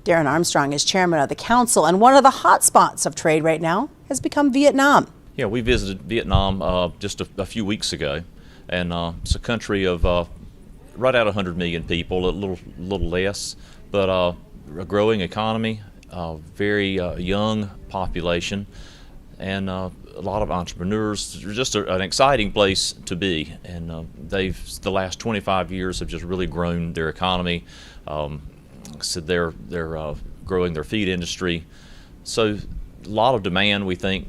Darren Armstrong is chairman of the council, and one of the hot spots of trade right now has become Vietnam. Yeah, we visited Vietnam just a few weeks ago, and it's a country of right at 100 million people, a little less, but a growing economy, very young population, and a lot of entrepreneurs. Just an exciting place to be, and the last 25 years have just really grown their economy. So they're growing their feed industry. So a lot of demand, we think,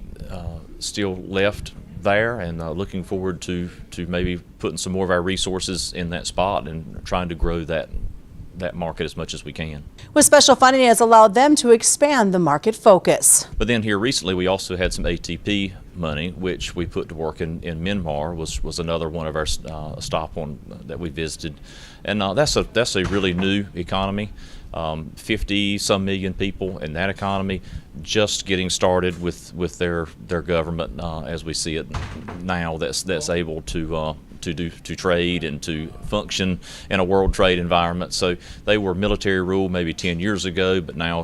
still left there, and looking forward to maybe putting some more of our resources in that spot and trying to grow that market as much as we can. With special funding, it has allowed them to expand the market focus. But then here recently we also had some ATP money, which we put to work in Myanmar. Was another one of our stop on that we visited, and that's a really new economy. 50 some million people in that economy, just getting started with their government as we see it now. That's able to trade and to function in a world trade environment. So they were military rule maybe 10 years ago, but now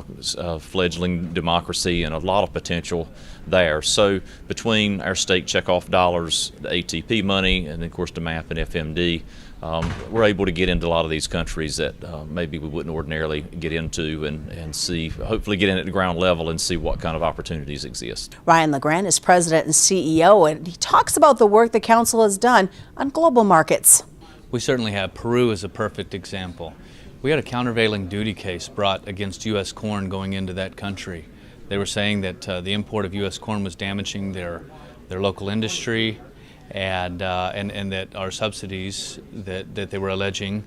fledgling democracy and a lot of potential there. So between our state checkoff dollars, the ATP money, and of course the MAP and FMD, we're able to get into a lot of these countries that maybe we wouldn't ordinarily get into, and see, hopefully get in at the ground level and see what kind of opportunities exist. Ryan LeGrand is president and CEO, and he talks about the work the council has done on global markets. We certainly have. Peru is a perfect example. We had a countervailing duty case brought against U.S. corn going into that country. They were saying that the import of U.S. corn was damaging their local industry, and that our subsidies that they were alleging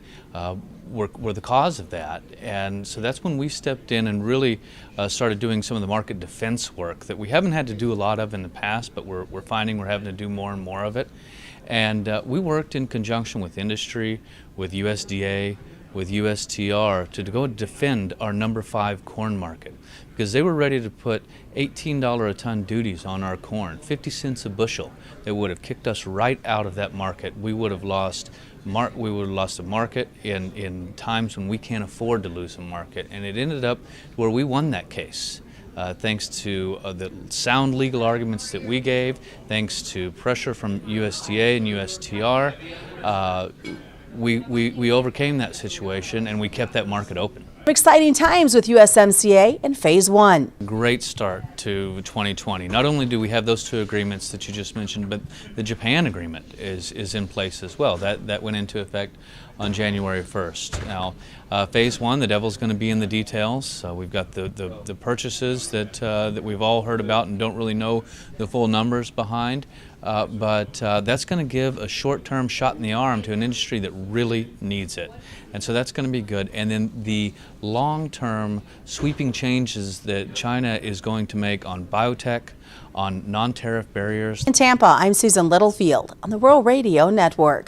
were the cause of that. And so that's when we stepped in and really started doing some of the market defense work that we haven't had to do a lot of in the past, but we're finding we're having to do more and more of it. And we worked in conjunction with industry, with USDA, with USTR to go defend our number 5 corn market, because they were ready to put $18 a ton duties on our corn, 50 cents a bushel. That would have kicked us right out of that market. We would have lost a market in times when we can't afford to lose a market, and it ended up where we won that case. Thanks to the sound legal arguments that we gave, thanks to pressure from USDA and USTR, we overcame that situation, and we kept that market open. Exciting times with USMCA in Phase 1. Great start to 2020. Not only do we have those 2 agreements that you just mentioned, but the Japan agreement is in place as well. That went into effect on January 1st. Now, Phase 1, the devil's going to be in the details. We've got the purchases that we've all heard about and don't really know the full numbers behind. But that's going to give a short-term shot in the arm to an industry that really needs it. And so that's going to be good. And then the long-term sweeping changes that China is going to make on biotech, on non-tariff barriers. In Tampa, I'm Susan Littlefield on the Rural Radio Network.